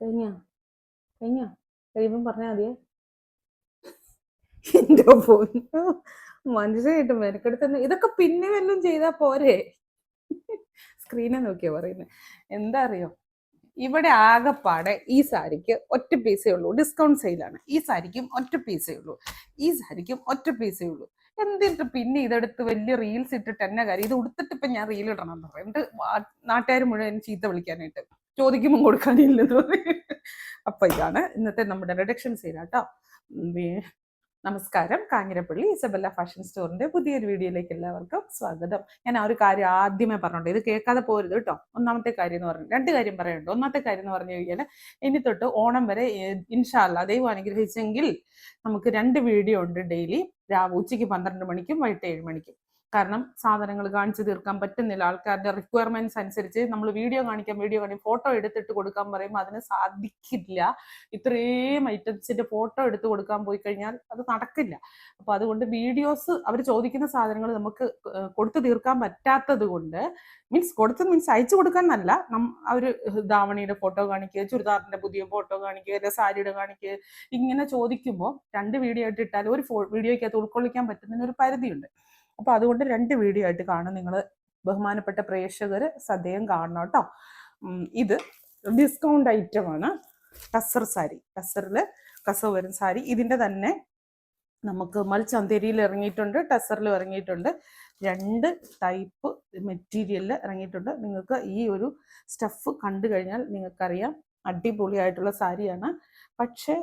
കഴിഞ്ഞ കഴിഞ്ഞ കഴിയുമ്പം പറഞ്ഞാൽ മതിയേ. എന്റെ പൊന്നു മനുഷ്യനായിട്ട് മെനക്കെടുത്തന്നെ ഇതൊക്കെ പിന്നെ വല്ലതും ചെയ്താ പോരെ. സ്ക്രീനെ നോക്കിയാ പറയുന്നത്. എന്താ അറിയോ, ഇവിടെ ആകെപ്പാടെ ഈ സാരിക്ക് ഒറ്റ പീസേ ഉള്ളൂ, ഡിസ്കൗണ്ട് സെയിലാണ്. ഈ സാരിക്കും ഒറ്റ പീസേ ഉള്ളൂ, ഈ സാരിക്കും ഒറ്റ പീസേ ഉള്ളൂ. എന്നിട്ട് പിന്നെ ഇതെടുത്ത് വലിയ റീൽസ് ഇട്ടിട്ട് എന്നെ കാര്യം ഇത് ഉടുത്തിട്ട് ഇപ്പൊ ഞാൻ റീൽ ഇടണം എന്ന് പറയും. എന്നിട്ട് നാട്ടുകാർ മുഴുവൻ ചീത്ത വിളിക്കാനായിട്ട്, ചോദിക്കുമ്പോൾ കൊടുക്കാനില്ലെന്ന് പറയും. അപ്പൊ ഇതാണ് ഇന്നത്തെ നമ്മുടെ റിഡക്ഷൻ സെയിലാട്ടോ. നമസ്കാരം, കാഞ്ഞിരപ്പള്ളി ഇസബെല്ല ഫാഷൻ സ്റ്റോറിന്റെ പുതിയൊരു വീഡിയോയിലേക്ക് എല്ലാവർക്കും സ്വാഗതം. ഞാൻ ആ ഒരു കാര്യം ആദ്യമേ പറഞ്ഞോണ്ട് ഇത് കേൾക്കാതെ പോരുത് കേട്ടോ. ഒന്നാമത്തെ കാര്യം എന്ന് പറഞ്ഞു, രണ്ട് കാര്യം പറയാനുണ്ട്. ഒന്നാമത്തെ കാര്യം എന്ന് പറഞ്ഞു കഴിഞ്ഞാൽ ഇനി തൊട്ട് ഓണം വരെ ഇൻഷാ അല്ലാഹ് ദൈവം അനുഗ്രഹിച്ചെങ്കിൽ നമുക്ക് 2 വീഡിയോ ഉണ്ട് ഡെയിലി. ഉച്ചയ്ക്ക് 12 മണിക്കും വൈകിട്ട് 7 മണിക്കും. കാരണം സാധനങ്ങൾ കാണിച്ചു തീർക്കാൻ പറ്റുന്നില്ല. ആൾക്കാരുടെ റിക്വയർമെന്റ്സ് അനുസരിച്ച് നമ്മൾ വീഡിയോ കാണിക്കാം, ഫോട്ടോ എടുത്തിട്ട് കൊടുക്കാൻ പറയുമ്പോൾ അതിന് സാധിക്കില്ല. ഇത്രയും ഐറ്റംസിന്റെ ഫോട്ടോ എടുത്ത് കൊടുക്കാൻ പോയി കഴിഞ്ഞാൽ അത് നടക്കില്ല. അപ്പൊ അതുകൊണ്ട് വീഡിയോസ് അവർ ചോദിക്കുന്ന സാധനങ്ങൾ നമുക്ക് കൊടുത്തു തീർക്കാൻ പറ്റാത്തത് കൊണ്ട്, മീൻസ് അയച്ചു കൊടുക്കാൻ എന്നല്ല, അവര് ധാവണിയുടെ ഫോട്ടോ കാണിക്കുക, ചുരിദാറിന്റെ പുതിയ ഫോട്ടോ കാണിക്കുക, സാരിയുടെ കാണിക്കുക, ഇങ്ങനെ ചോദിക്കുമ്പോൾ 2 വീഡിയോ ആയിട്ട് ഇട്ടാൽ ഒരു വീഡിയോയ്ക്കകത്ത് ഉൾക്കൊള്ളിക്കാൻ പറ്റുന്നതിന് ഒരു പരിധിയുണ്ട്. അപ്പൊ അതുകൊണ്ട് 2 വീഡിയോ ആയിട്ട് കാണും നിങ്ങൾ ബഹുമാനപ്പെട്ട പ്രേക്ഷകർ, സദ്യം കാണണം കേട്ടോ. ഇത് ഡിസ്കൗണ്ട് ഐറ്റമാണ്. ടസർ സാരി, ടസറില് കസവ് വരും സാരി. ഇതിന്റെ തന്നെ നമുക്ക് മൽചന്തേരിയിൽ ഇറങ്ങിയിട്ടുണ്ട്, ടസറിലും ഇറങ്ങിയിട്ടുണ്ട്. 2 ടൈപ്പ് മെറ്റീരിയലിൽ ഇറങ്ങിയിട്ടുണ്ട്. നിങ്ങൾക്ക് ഈ ഒരു സ്റ്റഫ് കണ്ടു കഴിഞ്ഞാൽ നിങ്ങൾക്കറിയാം അടിപൊളിയായിട്ടുള്ള സാരിയാണ്. പക്ഷെ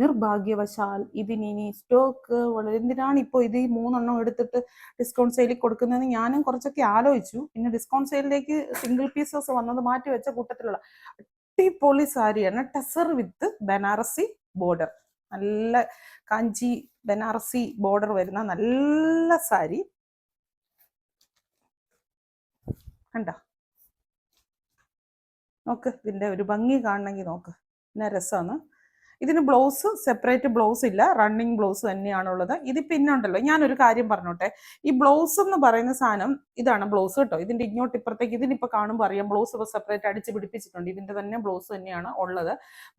നിർഭാഗ്യവശാൽ ഇതിനി സ്റ്റോക്ക് എന്തിനാണ് ഇപ്പോൾ ഇത് ഈ 3 എണ്ണം എടുത്തിട്ട് ഡിസ്കൗണ്ട് സെയിലിൽ കൊടുക്കുന്നതെന്ന് ഞാനും കുറച്ചൊക്കെ ആലോചിച്ചു. പിന്നെ ഡിസ്കൗണ്ട് സെയിലിലേക്ക് സിംഗിൾ പീസസ് വന്നത് മാറ്റി വെച്ച കൂട്ടത്തിലുള്ള അടിപൊളി സാരിയാണ്. ടസർ വിത്ത് ബനാറസി ബോർഡർ, നല്ല കാഞ്ചി ബനാറസി ബോർഡർ വരുന്ന നല്ല സാരി. കണ്ടോ, നോക്ക്, ഇതിന്റെ ഒരു ഭംഗി കാണണമെങ്കിൽ നോക്ക്, എന്നാ രസമാണ്. ഇതിന് ബ്ലൗസ് സെപ്പറേറ്റ് ബ്ലൗസ് ഇല്ല, റണ്ണിങ് ബ്ലൗസ് തന്നെയാണുള്ളത്. ഇത് പിന്നെ ഉണ്ടല്ലോ, ഞാനൊരു കാര്യം പറഞ്ഞോട്ടെ. ഈ ബ്ലൗസ് എന്ന് പറയുന്ന സാധനം ഇതാണ് ബ്ലൗസ് കേട്ടോ. ഇതിന്റെ ഇങ്ങോട്ട് ഇപ്പുറത്തേക്ക് ഇതിനിപ്പോൾ കാണുമ്പോൾ അറിയാം, ബ്ലൗസ് ഇപ്പോൾ സെപ്പറേറ്റ് അടിച്ച് പിടിപ്പിച്ചിട്ടുണ്ട്. ഇതിന്റെ തന്നെ ബ്ലൗസ് തന്നെയാണ് ഉള്ളത്.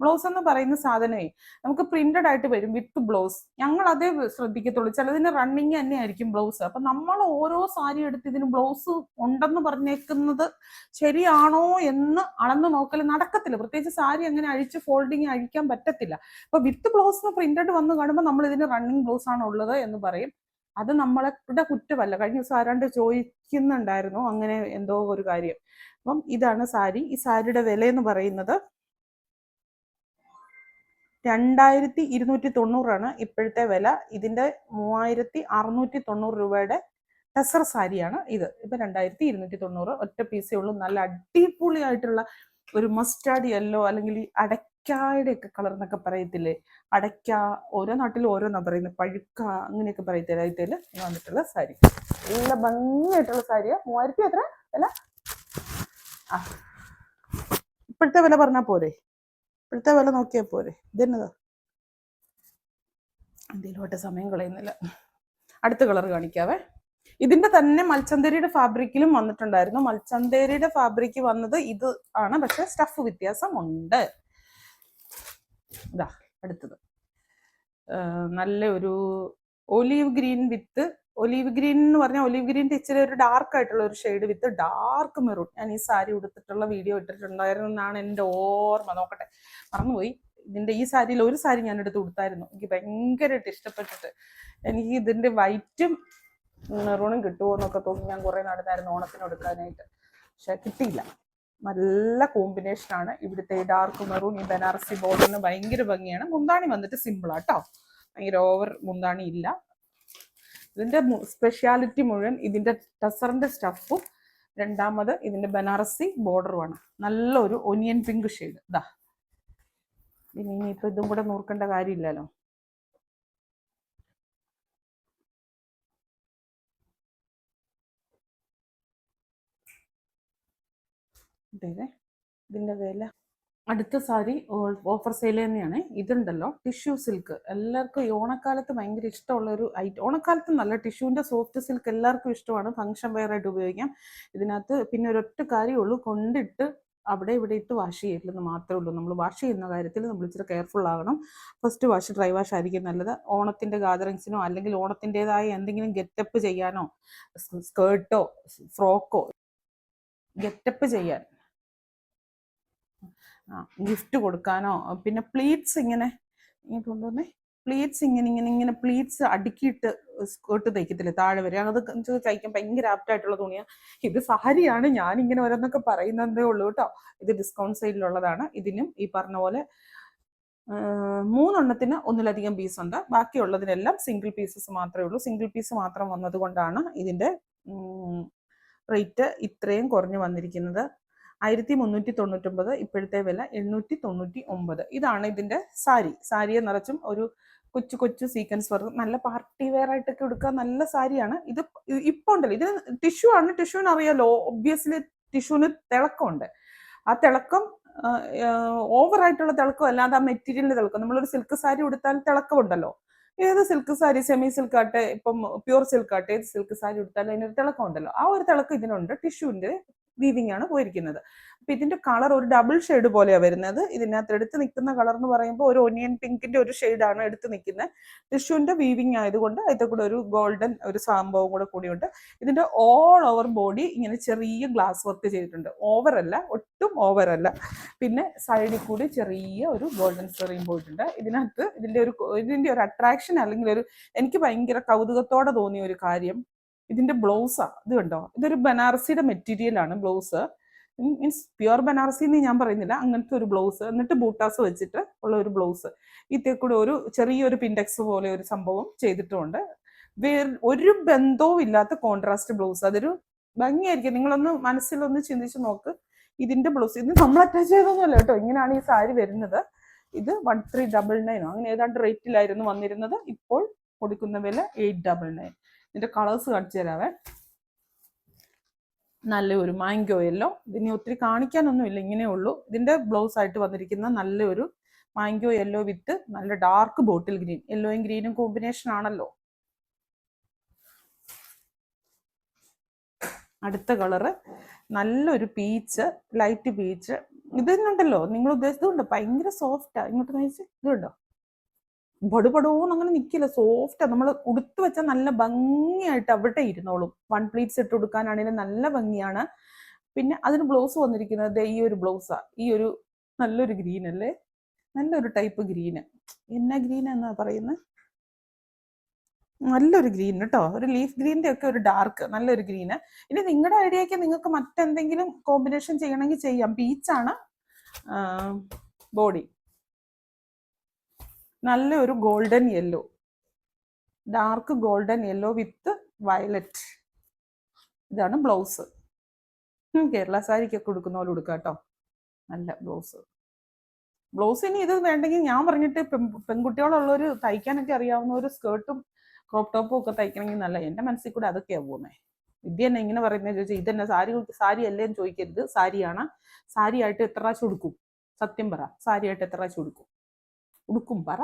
ബ്ലൗസ് എന്ന് പറയുന്ന സാധനമേ നമുക്ക് പ്രിന്റഡ് ആയിട്ട് വരും വിത്ത് ബ്ലൗസ്. ഞങ്ങൾ അതേ ശ്രദ്ധിക്കത്തുള്ളൂ. ചിലതിന് റണ്ണിങ് തന്നെ ആയിരിക്കും ബ്ലൗസ്. അപ്പൊ നമ്മൾ ഓരോ സാരി എടുത്ത് ഇതിന് ബ്ലൗസ് ഉണ്ടെന്ന് പറഞ്ഞേക്കുന്നത് ശരിയാണോ എന്ന് അളന്ന് നോക്കൽ നടക്കത്തില്ല. പ്രത്യേകിച്ച് സാരി അങ്ങനെ അഴിച്ച് ഫോൾഡിങ് അഴിക്കാൻ പറ്റത്തില്ല. അപ്പൊ വിത്ത് ബ്ലൗസ് പ്രിന്റഡ് വന്ന് കാണുമ്പോൾ നമ്മൾ ഇതിന് റണ്ണിങ് ബ്ലൗസ് ആണ് ഉള്ളത് എന്ന് പറയും. അത് നമ്മളുടെ കുറ്റമല്ല. കഴിഞ്ഞ ദിവസം ആരാണ്ട് ചോദിക്കുന്നുണ്ടായിരുന്നു അങ്ങനെ എന്തോ ഒരു കാര്യം. അപ്പം ഇതാണ് സാരി. ഈ സാരിയുടെ വില എന്ന് പറയുന്നത് 2290 ഇപ്പോഴത്തെ വില. ഇതിന്റെ 3690 രൂപയുടെ ടസർ സാരിയാണ് ഇത്. ഇപ്പൊ 2290 ഒറ്റ പീസേ ഉള്ളൂ. നല്ല അടിപൊളിയായിട്ടുള്ള ഒരു മസ്റ്റാർഡ് യെല്ലോ, അല്ലെങ്കിൽ ഈ അടയ്ക്കായുടെ ഒക്കെ കളർ എന്നൊക്കെ പറയത്തില്ലേ, അടയ്ക്ക, ഓരോ നാട്ടിലും ഓരോന്നാ പറയുന്നത്, പഴുക്ക അങ്ങനെയൊക്കെ പറയത്തില്ല. ഇതിൽ വന്നിട്ടുള്ള സാരി നല്ല ഭംഗിയായിട്ടുള്ള സാരിയാ. 3000 എത്ര വില? ഇപ്പോഴത്തെ വില പറഞ്ഞാൽ പോരെ, ഇപ്പോഴത്തെ വില നോക്കിയാൽ പോരെ. ഇതെന്നതാ, എന്തെങ്കിലുമായിട്ട് സമയം കളയുന്നില്ല. അടുത്ത കളർ കാണിക്കാവേ. ഇതിന്റെ തന്നെ മൽച്ചന്തേരിയുടെ ഫാബ്രിക്കിലും വന്നിട്ടുണ്ടായിരുന്നു. മൽച്ചന്തേരിയുടെ ഫാബ്രിക് വന്നത് ഇത് ആണ്, പക്ഷെ സ്റ്റഫ് വ്യത്യാസം ഉണ്ട്. ഇതാ അടുത്തത് നല്ല ഒരു ഒലീവ് ഗ്രീൻ വിത്ത്, ഒലീവ് ഗ്രീൻ എന്ന് പറഞ്ഞാൽ ഒലീവ് ഗ്രീൻ്റെ ഇച്ചിരി ഒരു ഡാർക്ക് ആയിട്ടുള്ള ഒരു ഷെയ്ഡ് വിത്ത് ഡാർക്ക് മെറൂൺ. ഞാൻ ഈ സാരി ഉടുത്തിട്ടുള്ള വീഡിയോ ഇട്ടിട്ടുണ്ടായിരുന്നു എന്നാണ് എൻ്റെ ഓർമ്മ. നോക്കട്ടെ, മറന്നുപോയി. ഇതിന്റെ ഈ സാരിയിൽ ഒരു സാരി ഞാൻ എടുത്ത് കൊടുത്തായിരുന്നു, എനിക്ക് ഭയങ്കരമായിട്ട് ഇഷ്ടപ്പെട്ടിട്ട്. എനിക്ക് ഇതിന്റെ വൈറ്റും മെറൂണും കിട്ടുമോ എന്നൊക്കെ തോന്നി. ഞാൻ കുറെ നടന്നായിരുന്നു ഓണത്തിന് എടുക്കാനായിട്ട്, പക്ഷെ കിട്ടിയില്ല. നല്ല കോമ്പിനേഷനാണ്. ഇവിടുത്തെ ഡാർക്ക് മെറൂൺ ഈ ബനാറസി ബോർഡറിന് ഭയങ്കര ഭംഗിയാണ്. മുന്താണി വന്നിട്ട് സിമ്പിളാട്ടോ, ഭയങ്കര ഓവർ മുന്താണി ഇല്ല. ഇതിന്റെ സ്പെഷ്യാലിറ്റി മുഴുവൻ ഇതിന്റെ ടസറിന്റെ സ്റ്റഫും, രണ്ടാമത് ഇതിന്റെ ബനാറസി ബോർഡറുമാണ്. നല്ലൊരു ഒനിയൻ പിങ്ക് ഷെയ്ഡ്. ഇതാ, ഇനിയിപ്പോ ഇതും കൂടെ നോക്കേണ്ട കാര്യമില്ലല്ലോ. ഇതിന്റെ വില, അടുത്ത സാരി ഓഫർ സെയിൽ തന്നെയാണ്. ഇതുണ്ടല്ലോ ടിഷ്യൂ സിൽക്ക്, എല്ലാവർക്കും ഈ ഓണക്കാലത്ത് ഭയങ്കര ഇഷ്ടമുള്ള ഒരു ഐറ്റം. ഓണക്കാലത്ത് നല്ല ടിഷ്യൂവിന്റെ സോഫ്റ്റ് സിൽക്ക് എല്ലാവർക്കും ഇഷ്ടമാണ്, ഫംഗ്ഷൻ വെയർ ആയിട്ട് ഉപയോഗിക്കാം. ഇതിനകത്ത് പിന്നെ ഒരൊറ്റ കാര്യമുള്ളൂ, കൊണ്ടിട്ട് അവിടെ ഇവിടെ ഇട്ട് വാഷ് ചെയ്യില്ലെന്ന് മാത്രമേ ഉള്ളൂ. നമ്മൾ വാഷ് ചെയ്യുന്ന കാര്യത്തിൽ നമ്മൾ ഇച്ചിരി കെയർഫുൾ ആകണം. ഫസ്റ്റ് വാഷ് ഡ്രൈ വാഷ് ആയിരിക്കും നല്ലത്. ഓണത്തിൻ്റെ ഗാദറിങ്സിനോ അല്ലെങ്കിൽ ഓണത്തിൻ്റെതായ എന്തെങ്കിലും ഗെറ്റപ്പ് ചെയ്യാനോ, സ്കേർട്ടോ ഫ്രോക്കോ ഗെറ്റപ്പ് ചെയ്യാൻ, ഗിഫ്റ്റ് കൊടുക്കാനോ, പിന്നെ പ്ലീറ്റ്സ് ഇങ്ങനെ കൊണ്ടുവന്നേ, പ്ലീറ്റ്സ് ഇങ്ങനെ പ്ലീറ്റ്സ് അടുക്കിയിട്ട് സ്കേർട്ട് തയ്ക്കത്തില്ലേ താഴെ വരെ, അത് തയ്ക്കാൻ ഭയങ്കര ആപ്റ്റായിട്ടുള്ള തുണിയാണ്. ഇത് സാരിയാണ്, ഞാനിങ്ങനെ ഓരോന്നൊക്കെ പറയുന്നതേ ഉള്ളൂ കേട്ടോ. ഇത് ഡിസ്കൗണ്ട് സെയിലുള്ളതാണ്. ഇതിനും ഈ പറഞ്ഞ പോലെ 3 എണ്ണത്തിന് ഒന്നിലധികം പീസ് ഉണ്ട്. ബാക്കിയുള്ളതിനെല്ലാം സിംഗിൾ പീസസ് മാത്രമേ ഉള്ളൂ. സിംഗിൾ പീസ് മാത്രം വന്നത് കൊണ്ടാണ് ഇതിൻ്റെ റേറ്റ് ഇത്രയും കുറഞ്ഞു വന്നിരിക്കുന്നത്. 1399, ഇപ്പോഴത്തെ വില 899. ഇതാണ് ഇതിൻ്റെ സാരിയെ നിറച്ചും ഒരു കൊച്ചു കൊച്ചു സീക്വൻസ് വർക്ക്, നല്ല പാർട്ടി വെയർ ആയിട്ടൊക്കെ എടുക്കാൻ നല്ല സാരിയാണ് ഇത്. ഇപ്പോൾ ഉണ്ടല്ലോ, ഇത് ടിഷ്യൂ ആണ്. ടിഷ്യൂവിന് അറിയാലോ, ഒബ്വിയസ്ലി ടിഷ്യൂവിന് തിളക്കമുണ്ട്. ആ തിളക്കം ഓവറായിട്ടുള്ള തിളക്കം അല്ലാതെ ആ മെറ്റീരിയലിന്റെ തിളക്കം. നമ്മളൊരു സിൽക്ക് സാരി ഉടുത്താൽ തിളക്കമുണ്ടല്ലോ. ഏത് സിൽക്ക് സാരി, സെമി സിൽക്ക് ആട്ടെ, ഇപ്പം പ്യൂർ സിൽക്ക് ആട്ടെ, ഏത് സിൽക്ക് സാരി എടുത്താലും അതിനൊരു തിളക്കം ഉണ്ടല്ലോ. ആ ഒരു തിളക്കം ഇതിനുണ്ട്. ടിഷ്യൂവിന്റെ വീവിംഗ് ആണ് പോയിരിക്കുന്നത്. അപ്പൊ ഇതിന്റെ കളർ ഒരു ഡബിൾ ഷെയ്ഡ് പോലെയാണ് വരുന്നത്. ഇതിനകത്ത് എടുത്ത് നിൽക്കുന്ന കളർ എന്ന് പറയുമ്പോൾ ഒരു ഒനിയൻ പിങ്കിന്റെ ഒരു ഷെയ്ഡാണ് എടുത്ത് നിൽക്കുന്നത്. ടിഷ്യൂവിന്റെ വീവിംഗ് ആയതുകൊണ്ട് അതിന്റെ കൂടെ ഒരു ഗോൾഡൻ ഒരു സംഭവം കൂടെ കൂടിയുണ്ട്. ഇതിന്റെ ഓൾ ഓവർ ബോഡി ഇങ്ങനെ ചെറിയ ഗ്ലാസ് വർക്ക് ചെയ്തിട്ടുണ്ട്. ഓവറല്ല, ഒട്ടും ഓവറല്ല. പിന്നെ സൈഡിൽ കൂടി ചെറിയ ഒരു ഗോൾഡൻ സ്റ്റെറിയും പോയിട്ടുണ്ട്. ഇതിനകത്ത് ഇതിന്റെ ഒരു അട്രാക്ഷൻ അല്ലെങ്കിൽ എനിക്ക് ഭയങ്കര കൗതുകത്തോടെ തോന്നിയ ഒരു കാര്യം ഇതിന്റെ ബ്ലൗസാ. ഇത് കണ്ടോ, ഇതൊരു ബനാറസിയുടെ മെറ്റീരിയൽ ആണ് ബ്ലൗസ്. മീൻസ് പ്യുവർ ബനാറസി എന്ന് ഞാൻ പറയുന്നില്ല, അങ്ങനത്തെ ഒരു ബ്ലൗസ്. എന്നിട്ട് ബൂട്ടാസ് വെച്ചിട്ട് ഉള്ള ഒരു ബ്ലൗസ്. ഇതിൽ കൂടെ ഒരു ചെറിയൊരു പിൻഡെക്സ് പോലെ ഒരു സംഭവം ചെയ്തിട്ടുണ്ട്. ഒരു ബന്ധവും ഇല്ലാത്ത കോൺട്രാസ്റ്റ് ബ്ലൗസ്. അതൊരു ഭംഗിയായിരിക്കും. നിങ്ങളൊന്ന് മനസ്സിലൊന്ന് ചിന്തിച്ച് നോക്ക്. ഇതിന്റെ ബ്ലൗസ് ഇത് നമ്മൾ അറ്റാച്ച് ചെയ്തൊന്നുമല്ല കേട്ടോ, ഇങ്ങനെയാണ് ഈ സാരി വരുന്നത്. ഇത് 1399 അങ്ങനെ ഏതാണ്ട് റേറ്റിലായിരുന്നു വന്നിരുന്നത്. ഇപ്പോൾ കൊടുക്കുന്ന വില 899. ഇതിന്റെ കളേഴ്സ് കാണിച്ചു തരാവേ. നല്ലൊരു മാംഗോ യെല്ലോ. ഇതിനെ ഒത്തിരി കാണിക്കാനൊന്നുമില്ല, ഇങ്ങനെ ഉള്ളൂ. ഇതിന്റെ ബ്ലൗസ് ആയിട്ട് വന്നിരിക്കുന്ന നല്ലൊരു മാംഗോ യെല്ലോ വിത്ത് നല്ല ഡാർക്ക് ബോട്ടിൽ ഗ്രീൻ. യെല്ലോയും ഗ്രീനും കോമ്പിനേഷൻ ആണല്ലോ. അടുത്ത കളറ് നല്ലൊരു പീച്ച്, ലൈറ്റ് പീച്ച്. ഇതുണ്ടല്ലോ, നിങ്ങൾ ഉദ്ദേശിച്ചതുണ്ട്, ഭയങ്കര സോഫ്റ്റാ. ഇങ്ങോട്ട് നയിച്ച് ഇത് കണ്ടോ, പടുപടോന്ന് അങ്ങനെ നിൽക്കില്ല, സോഫ്റ്റാ. നമ്മൾ ഉടുത്തു വെച്ചാൽ നല്ല ഭംഗിയായിട്ട് അവിടെ ഇരുന്നോളും. 1 പ്ലീറ്റ്സ് ഇട്ട് കൊടുക്കാനാണെങ്കിലും നല്ല ഭംഗിയാണ്. പിന്നെ അതിന് ബ്ലൗസ് വന്നിരിക്കുന്നത് ഈ ഒരു ബ്ലൗസാ. ഈ ഒരു നല്ലൊരു ഗ്രീൻ അല്ലേ, നല്ലൊരു ടൈപ്പ് ഗ്രീന്. എന്നാ ഗ്രീൻ എന്നാ പറയുന്നത്, നല്ലൊരു ഗ്രീൻ കേട്ടോ. ഒരു ലീഫ് ഗ്രീനിന്റെ ഒക്കെ ഒരു ഡാർക്ക് നല്ലൊരു ഗ്രീന്. ഇനി നിങ്ങളുടെ ഐഡിയക്ക് നിങ്ങൾക്ക് മറ്റെന്തെങ്കിലും കോമ്പിനേഷൻ ചെയ്യണമെങ്കിൽ ചെയ്യാം. പീച്ചാണ് ബോഡി. നല്ലൊരു golden yellow, dark golden yellow വിത്ത് വയലറ്റ്. ഇതാണ് ബ്ലൗസ്. കേരള സാരിക്കൊക്കെ കൊടുക്കുന്ന പോലെ കൊടുക്കാം കേട്ടോ. നല്ല ബ്ലൗസ്. ഇനി ഇത് വേണ്ടെങ്കിൽ ഞാൻ പറഞ്ഞിട്ട് പെൺകുട്ടികളുള്ളൊരു തയ്ക്കാനൊക്കെ അറിയാവുന്ന ഒരു സ്കേർട്ടും ക്രോപ്പ് ടോപ്പും ഒക്കെ തയ്ക്കണമെങ്കിൽ നല്ല. എൻ്റെ മനസ്സിൽ കൂടെ അതൊക്കെയാണ് പോകുന്നത്. വിദ്യ തന്നെ ഇങ്ങനെ പറയുന്നത് ചോദിച്ചാൽ ഇതന്നെ സാരി അല്ലേ എന്ന് ചോദിക്കരുത്. സാരിയാണ്. സാരിയായിട്ട് എത്ര പ്രാവശ്യം ഉടുക്കും? സത്യം പറ, സാരിയായിട്ട് എത്ര പ്രാവശ്യം ഉടുക്കും പറ.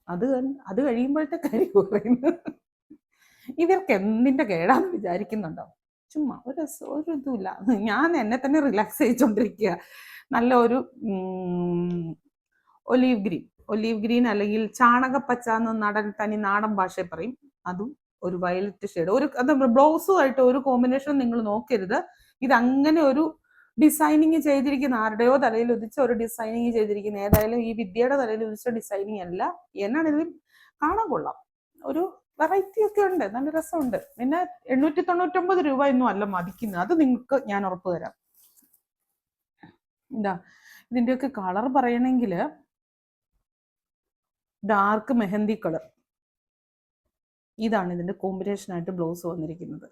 അത് കഴിയുമ്പോഴത്തെ കാര്യം പറയുന്നത്. ഇവർക്ക് എന്തിന്റെ കേടാന്ന് വിചാരിക്കുന്നുണ്ടോ? ചുമ്മാ ഒരു ഇതുമില്ല. ഞാൻ എന്നെ തന്നെ റിലാക്സ് ചെയ്യിച്ചോണ്ടിരിക്കുക. നല്ല ഒരു ഒലീവ് ഗ്രീൻ അല്ലെങ്കിൽ ചാണകപ്പച്ച എന്ന് തനി നാടൻ ഭാഷയിൽ പറയും. അതും ഒരു വയലറ്റ് ഷെയ്ഡ്. അത് ബ്ലൗസുമായിട്ട് ഒരു കോമ്പിനേഷൻ നിങ്ങൾ നോക്കരുത്. ഇതങ്ങനെ ഒരു ഡിസൈനിങ് ചെയ്തിരിക്കുന്ന, ആരുടെയോ തലയിൽ ഉദിച്ച ഒരു ഡിസൈനിങ് ചെയ്തിരിക്കുന്ന, ഏതായാലും ഈ വിദ്യയുടെ തലയിൽ ഉദിച്ച ഡിസൈനിങ് അല്ല. എന്നാണെങ്കിലും കാണാൻ കൊള്ളാം. ഒരു വെറൈറ്റി ഒക്കെ ഉണ്ട്, നല്ല രസമുണ്ട്. പിന്നെ 899 രൂപ ഒന്നും അല്ല മതിക്കുന്നത്. അത് നിങ്ങൾക്ക് ഞാൻ ഉറപ്പ് തരാം. എന്താ ഇതിന്റെയൊക്കെ കളർ പറയണമെങ്കിൽ ഡാർക്ക് മെഹന്തി കളർ. ഇതാണ് ഇതിന്റെ കോമ്പിനേഷൻ ആയിട്ട് ബ്ലൗസ് വന്നിരിക്കുന്നത്.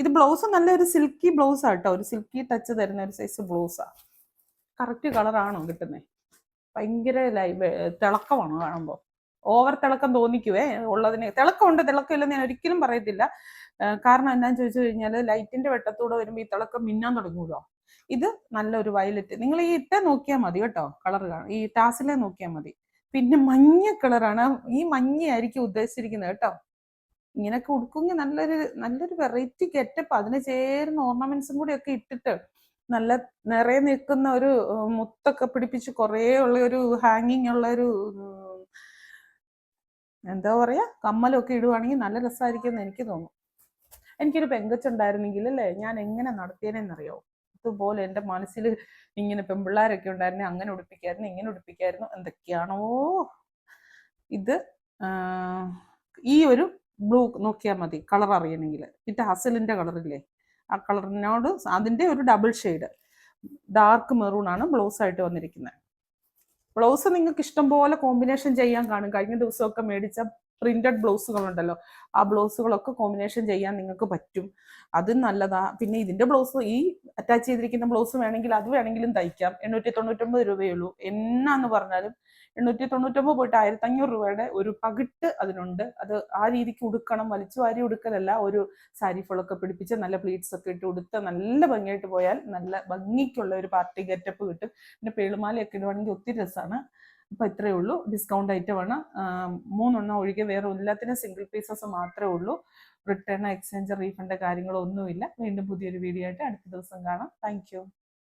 ഇത് ബ്ലൗസ് നല്ലൊരു സിൽക്കി ബ്ലൗസ് ആട്ടോ, ഒരു സിൽക്കി ടച്ച് തരുന്ന ഒരു സൈസ് ബ്ലൗസാ. കറക്റ്റ് കളറാണോ കിട്ടുന്നത്? ഭയങ്കര തിളക്കമാണോ കാണുമ്പോൾ? ഓവർ തിളക്കം തോന്നിക്കുവേ. ഉള്ളതിന് തിളക്കമുണ്ട്, തിളക്കമില്ലെന്ന് ഞാൻ ഒരിക്കലും പറയത്തില്ല. കാരണം എന്താണെന്ന് ചോദിച്ചു കഴിഞ്ഞാൽ ലൈറ്റിന്റെ വെട്ടത്തൂടെ വരുമ്പോൾ ഈ തിളക്കം മിന്നാൻ തുടങ്ങൂലോ. ഇത് നല്ലൊരു വയലറ്റ്. നിങ്ങൾ ഈ ഇട്ട നോക്കിയാൽ മതി കേട്ടോ, കളർ ഈ ടാസിലെ നോക്കിയാൽ മതി. പിന്നെ മഞ്ഞ കളറാണ്. ഈ മഞ്ഞയായിരിക്കും ഉദ്ദേശിച്ചിരിക്കുന്നത് കേട്ടോ. ഇങ്ങനെയൊക്കെ ഉടുക്കുമെങ്കിൽ നല്ലൊരു വെറൈറ്റി ഗെറ്റപ്പ്, അതിന് ചേരുന്ന ഓർണമെന്റ്സും കൂടി ഒക്കെ ഇട്ടിട്ട് നല്ല നിറയെ നിൽക്കുന്ന ഒരു മുത്തൊക്കെ പിടിപ്പിച്ച് കുറേ ഉള്ള ഒരു ഹാങ്ങിങ് ഉള്ള ഒരു എന്താ പറയാ കമ്മലൊക്കെ ഇടുവാണെങ്കിൽ നല്ല രസമായിരിക്കും എന്ന് എനിക്ക് തോന്നുന്നു. എനിക്കൊരു പെങ്കൊച്ചുണ്ടായിരുന്നെങ്കിൽ അല്ലേ ഞാൻ എങ്ങനെ നടത്തിയേനെന്നറിയോ? ഇതുപോലെ എൻ്റെ മനസ്സിൽ ഇങ്ങനെ പെൺപിള്ളേരൊക്കെ ഉണ്ടായിരുന്നെ അങ്ങനെ ഉടുപ്പിക്കായിരുന്നു, ഇങ്ങനെ ഉടുപ്പിക്കായിരുന്നു, എന്തൊക്കെയാണോ. ഇത് ഈ ഒരു ബ്ലൂ നോക്കിയാൽ മതി കളർ അറിയണമെങ്കിൽ. ഇത് ഹസലിന്റെ കളറില്ലേ, ആ കളറിനോട് അതിന്റെ ഒരു ഡബിൾ ഷെയ്ഡ് ഡാർക്ക് മെറൂൺ ആണ് ബ്ലൗസ് ആയിട്ട് വന്നിരിക്കുന്നത്. ബ്ലൗസ് നിങ്ങൾക്ക് ഇഷ്ടം പോലെ കോമ്പിനേഷൻ ചെയ്യാൻ കാണും. കഴിഞ്ഞ ദിവസമൊക്കെ മേടിച്ച പ്രിന്റഡ് ബ്ലൗസുകളുണ്ടല്ലോ, ആ ബ്ലൗസുകളൊക്കെ കോമ്പിനേഷൻ ചെയ്യാൻ നിങ്ങൾക്ക് പറ്റും. അതും നല്ലതാ. പിന്നെ ഇതിന്റെ ബ്ലൗസ്, ഈ അറ്റാച്ച് ചെയ്തിരിക്കുന്ന ബ്ലൗസ് വേണമെങ്കിൽ അത് വേണമെങ്കിലും തയ്ക്കാം. 899 രൂപയേ ഉള്ളൂ. എന്നാന്ന് പറഞ്ഞാലും 899 പോയിട്ട് 1500 രൂപയുടെ ഒരു പകിട്ട് അതിനുണ്ട്. അത് ആ രീതിക്ക് ഉടുക്കണം, വലിച്ചു വാരി ഉടുക്കലല്ല. ഒരു സാരി ഫുള്ളൊക്കെ പിടിപ്പിച്ച് നല്ല പ്ലീറ്റ്സ് ഒക്കെ ഇട്ട് ഉടുത്ത് നല്ല ഭംഗിയായിട്ട് പോയാൽ നല്ല ഭംഗിക്കുള്ള ഒരു പാർട്ടി ഗെറ്റപ്പ് കിട്ടും. പിന്നെ പേളുമാലയൊക്കെ ഇടുവാണെങ്കിൽ ഒത്തിരി രസമാണ്. അപ്പൊ ഇത്രയേ ഉള്ളൂ. ഡിസ്കൗണ്ട് ഐറ്റമാണ്. 3 ഒഴികെ വേറെ എല്ലാത്തിനും സിംഗിൾ പീസസ് മാത്രമേ ഉള്ളൂ. റിട്ടേൺ, എക്സ്ചേഞ്ച്, റീഫണ്ട് കാര്യങ്ങളൊന്നുമില്ല. വീണ്ടും പുതിയൊരു വീഡിയോ ആയിട്ട് അടുത്ത ദിവസം കാണാം. Thank you.